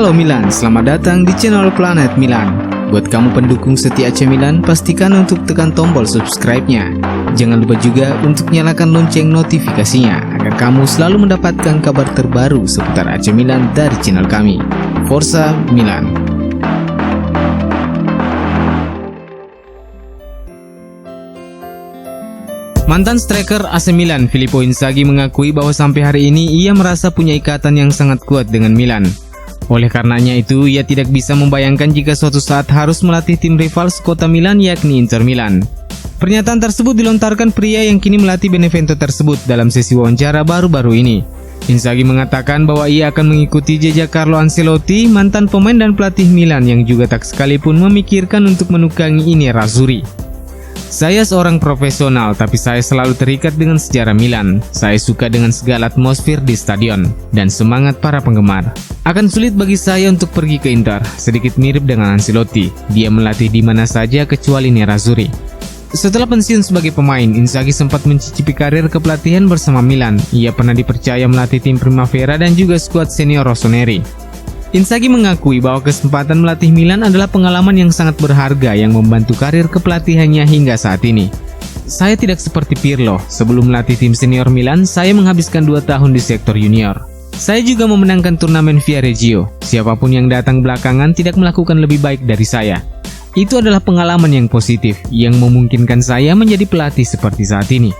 Halo Milan, selamat datang di channel Planet Milan. Buat kamu pendukung setia AC Milan, pastikan untuk tekan tombol subscribe-nya. Jangan lupa juga untuk nyalakan lonceng notifikasinya agar kamu selalu mendapatkan kabar terbaru seputar AC Milan dari channel kami. Forza Milan. Mantan striker AC Milan, Filippo Inzaghi mengakui bahwa sampai hari ini ia merasa punya ikatan yang sangat kuat dengan Milan. Oleh karenanya itu, ia tidak bisa membayangkan jika suatu saat harus melatih tim rival sekota Milan yakni Inter Milan. Pernyataan tersebut dilontarkan pria yang kini melatih Benevento tersebut dalam sesi wawancara baru-baru ini. Inzaghi mengatakan bahwa ia akan mengikuti jejak Carlo Ancelotti, mantan pemain dan pelatih Milan yang juga tak sekalipun memikirkan untuk menukangi ini Nerazzurri. Saya seorang profesional, tapi saya selalu terikat dengan sejarah Milan. Saya suka dengan segala atmosfer di stadion dan semangat para penggemar. Akan sulit bagi saya untuk pergi ke Inter, sedikit mirip dengan Ancelotti. Dia melatih di mana saja kecuali Nerazzurri. Setelah pensiun sebagai pemain, Inzaghi sempat mencicipi karir kepelatihan bersama Milan. Ia pernah dipercaya melatih tim Primavera dan juga skuad senior Rossoneri. Inzaghi mengakui bahwa kesempatan melatih Milan adalah pengalaman yang sangat berharga yang membantu karir kepelatihannya hingga saat ini. Saya tidak seperti Pirlo, sebelum melatih tim senior Milan, saya menghabiskan 2 tahun di sektor junior. Saya juga memenangkan turnamen Viareggio. Siapapun yang datang belakangan tidak melakukan lebih baik dari saya. Itu adalah pengalaman yang positif, yang memungkinkan saya menjadi pelatih seperti saat ini.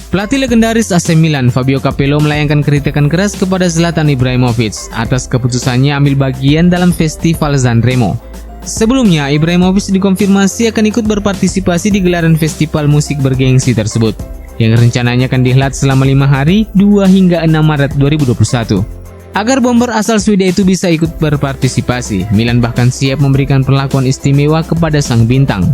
Pelatih legendaris AC Milan, Fabio Capello, melayangkan kritikan keras kepada Zlatan Ibrahimovic atas keputusannya ambil bagian dalam festival Sanremo. Sebelumnya, Ibrahimovic dikonfirmasi akan ikut berpartisipasi di gelaran festival musik bergengsi tersebut, yang rencananya akan dihelat selama 5 hari, 2 hingga 6 Maret 2021. Agar bomber asal Swedia itu bisa ikut berpartisipasi, Milan bahkan siap memberikan perlakuan istimewa kepada sang bintang.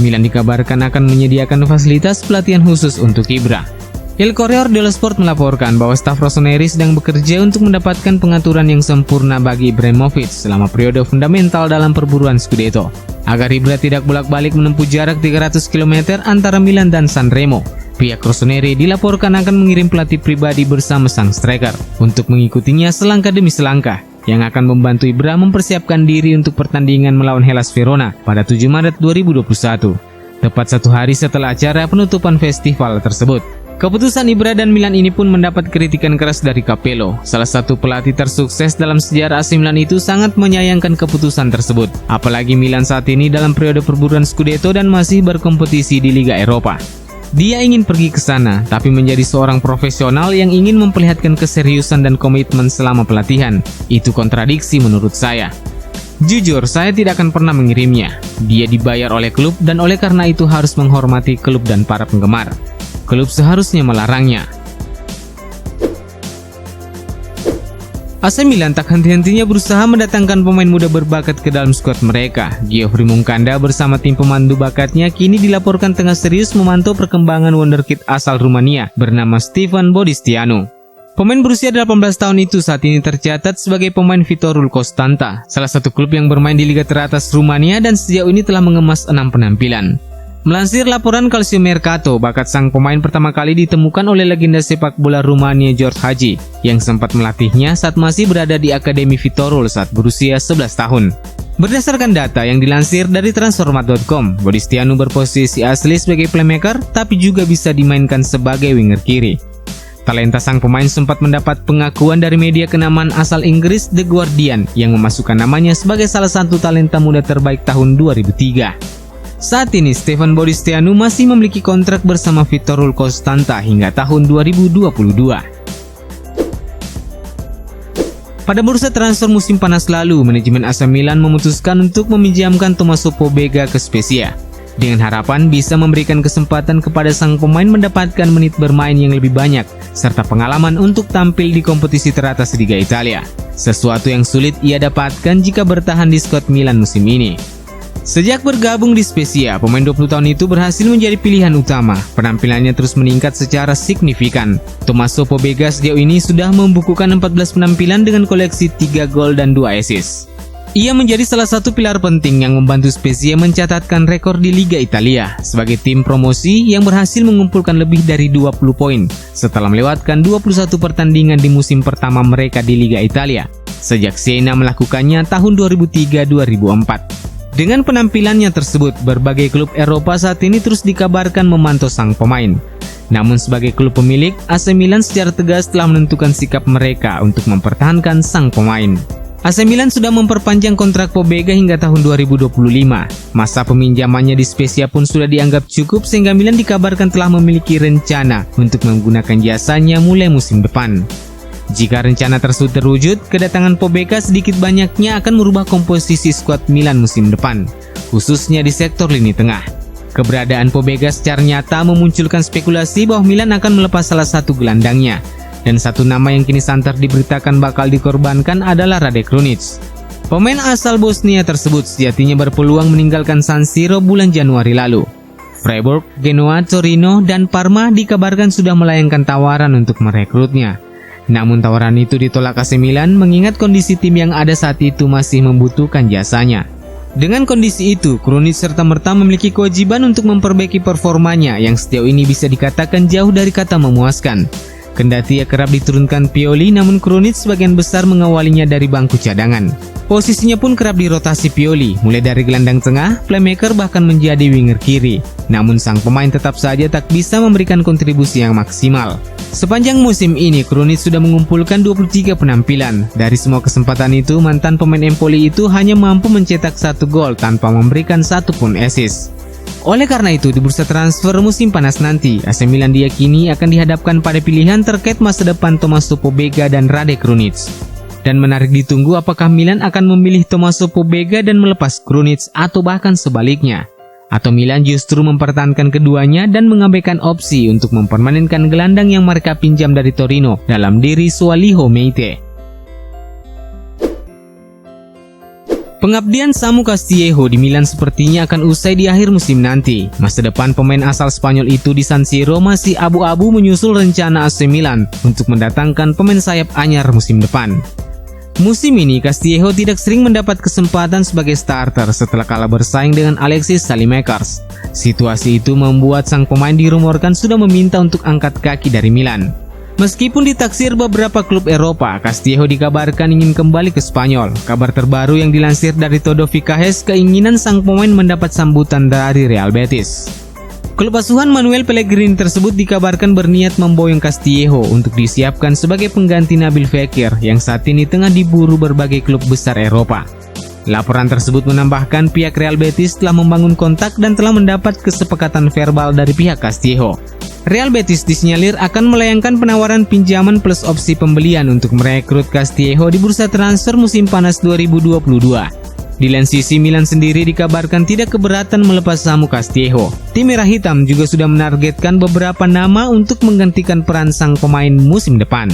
Milan dikabarkan akan menyediakan fasilitas pelatihan khusus untuk Ibra. Il Corriere dello Sport melaporkan bahwa staf Rossoneri sedang bekerja untuk mendapatkan pengaturan yang sempurna bagi Ibrahimovic selama periode fundamental dalam perburuan Scudetto, agar Ibra tidak bolak-balik menempuh jarak 300 km antara Milan dan Sanremo. Pihak Rossoneri dilaporkan akan mengirim pelatih pribadi bersama sang striker untuk mengikutinya selangkah demi selangkah, yang akan membantu Ibra mempersiapkan diri untuk pertandingan melawan Hellas Verona pada 7 Maret 2021, tepat 1 hari setelah acara penutupan festival tersebut. Keputusan Ibra dan Milan ini pun mendapat kritikan keras dari Capello. Salah satu pelatih tersukses dalam sejarah AC Milan itu sangat menyayangkan keputusan tersebut, apalagi Milan saat ini dalam periode perburuan Scudetto dan masih berkompetisi di Liga Eropa. Dia ingin pergi ke sana, tapi menjadi seorang profesional yang ingin memperlihatkan keseriusan dan komitmen selama pelatihan. Itu kontradiksi menurut saya. Jujur, saya tidak akan pernah mengirimnya. Dia dibayar oleh klub dan oleh karena itu harus menghormati klub dan para penggemar. Klub seharusnya melarangnya. AC Milan tak henti-hentinya berusaha mendatangkan pemain muda berbakat ke dalam skuad mereka. Giovanni Moncada bersama tim pemandu bakatnya kini dilaporkan tengah serius memantau perkembangan wonderkid asal Rumania bernama Stefan Bodistianu. Pemain berusia 18 tahun itu saat ini tercatat sebagai pemain Viitorul Constanta, salah satu klub yang bermain di liga teratas Rumania dan sejauh ini telah mengemas 6 penampilan. Melansir laporan Calciomercato, bakat sang pemain pertama kali ditemukan oleh legenda sepak bola Rumania George Hagi yang sempat melatihnya saat masih berada di Akademi Viitorul saat berusia 11 tahun. Berdasarkan data yang dilansir dari Transfermarkt.com, Bodistianu berposisi asli sebagai playmaker tapi juga bisa dimainkan sebagai winger kiri. Talenta sang pemain sempat mendapat pengakuan dari media kenamaan asal Inggris The Guardian yang memasukkan namanya sebagai salah satu talenta muda terbaik tahun 2003. Saat ini, Stefan Bodistianu masih memiliki kontrak bersama Viitorul Constanta hingga tahun 2022. Pada bursa transfer musim panas lalu, manajemen AC Milan memutuskan untuk meminjamkan Tommaso Pobega ke Spezia, dengan harapan bisa memberikan kesempatan kepada sang pemain mendapatkan menit bermain yang lebih banyak, serta pengalaman untuk tampil di kompetisi teratas Liga Italia. Sesuatu yang sulit ia dapatkan jika bertahan di skuad Milan musim ini. Sejak bergabung di Spezia, pemain 20 tahun itu berhasil menjadi pilihan utama. Penampilannya terus meningkat secara signifikan. Tommaso Pobega sejauh ini sudah membukukan 14 penampilan dengan koleksi 3 gol dan 2 assist. Ia menjadi salah satu pilar penting yang membantu Spezia mencatatkan rekor di Liga Italia sebagai tim promosi yang berhasil mengumpulkan lebih dari 20 poin setelah melewatkan 21 pertandingan di musim pertama mereka di Liga Italia sejak Siena melakukannya tahun 2003-2004. Dengan penampilannya tersebut, berbagai klub Eropa saat ini terus dikabarkan memantau sang pemain. Namun sebagai klub pemilik, AC Milan secara tegas telah menentukan sikap mereka untuk mempertahankan sang pemain. AC Milan sudah memperpanjang kontrak Pobega hingga tahun 2025. Masa peminjamannya di Spezia pun sudah dianggap cukup sehingga Milan dikabarkan telah memiliki rencana untuk menggunakan jasanya mulai musim depan. Jika rencana tersebut terwujud, kedatangan Pobega sedikit banyaknya akan merubah komposisi skuad Milan musim depan, khususnya di sektor lini tengah. Keberadaan Pobega secara nyata memunculkan spekulasi bahwa Milan akan melepas salah satu gelandangnya. Dan satu nama yang kini santer diberitakan bakal dikorbankan adalah Rade Krunic. Pemain asal Bosnia tersebut sejatinya berpeluang meninggalkan San Siro bulan Januari lalu. Freiburg, Genoa, Torino, dan Parma dikabarkan sudah melayangkan tawaran untuk merekrutnya. Namun tawaran itu ditolak AC Milan mengingat kondisi tim yang ada saat itu masih membutuhkan jasanya. Dengan kondisi itu, Krunic serta-merta memiliki kewajiban untuk memperbaiki performanya yang sejauh ini bisa dikatakan jauh dari kata memuaskan. Kendati ia kerap diturunkan Pioli, namun Krunic sebagian besar mengawalinya dari bangku cadangan. Posisinya pun kerap dirotasi Pioli, mulai dari gelandang tengah, playmaker bahkan menjadi winger kiri. Namun sang pemain tetap saja tak bisa memberikan kontribusi yang maksimal. Sepanjang musim ini, Krunic sudah mengumpulkan 23 penampilan. Dari semua kesempatan itu, mantan pemain Empoli itu hanya mampu mencetak 1 gol tanpa memberikan satu pun assist. Oleh karena itu, di bursa transfer musim panas nanti, AC Milan diyakini akan dihadapkan pada pilihan terkait masa depan Tommaso Pobega dan Rade Krunic. Dan menarik ditunggu apakah Milan akan memilih Tommaso Pobega dan melepas Krunic atau bahkan sebaliknya. Atau Milan justru mempertahankan keduanya dan mengabaikan opsi untuk mempermanenkan gelandang yang mereka pinjam dari Torino dalam diri Sualiho Meite. Pengabdian Samu Castillejo di Milan sepertinya akan usai di akhir musim nanti. Masa depan pemain asal Spanyol itu di San Siro masih abu-abu menyusul rencana AC Milan untuk mendatangkan pemain sayap anyar musim depan. Musim ini Castillejo tidak sering mendapat kesempatan sebagai starter setelah kalah bersaing dengan Alexis Saelemaekers. Situasi itu membuat sang pemain dirumorkan sudah meminta untuk angkat kaki dari Milan. Meskipun ditaksir beberapa klub Eropa, Castillejo dikabarkan ingin kembali ke Spanyol. Kabar terbaru yang dilansir dari Todo Ficajes, keinginan sang pemain mendapat sambutan dari Real Betis. Klub asuhan Manuel Pellegrini tersebut dikabarkan berniat memboyong Castillejo untuk disiapkan sebagai pengganti Nabil Fekir yang saat ini tengah diburu berbagai klub besar Eropa. Laporan tersebut menambahkan pihak Real Betis telah membangun kontak dan telah mendapat kesepakatan verbal dari pihak Castillejo. Real Betis disinyalir akan melayangkan penawaran pinjaman plus opsi pembelian untuk merekrut Castillejo di bursa transfer musim panas 2022. Di lain sisi, Milan sendiri dikabarkan tidak keberatan melepas Samu Castillejo. Tim Merah Hitam juga sudah menargetkan beberapa nama untuk menggantikan peran sang pemain musim depan.